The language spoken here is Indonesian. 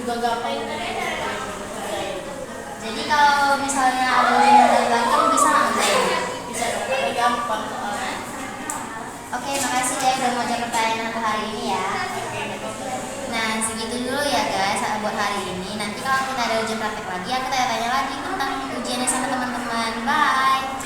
juga gampang. Jadi kalau misalnya ada ujian yang dari belakang bisa nggak ngerjain? Bisa dong, karena gampang soalnya. Oke, makasih ya udah mau jawab pertanyaan aku hari ini ya. Oke, Nah, segitu dulu ya guys buat hari ini. Nanti kalau kita ada ujian praktek lagi, aku tanya-tanya lagi tentang ujiannya sama teman-teman. Bye.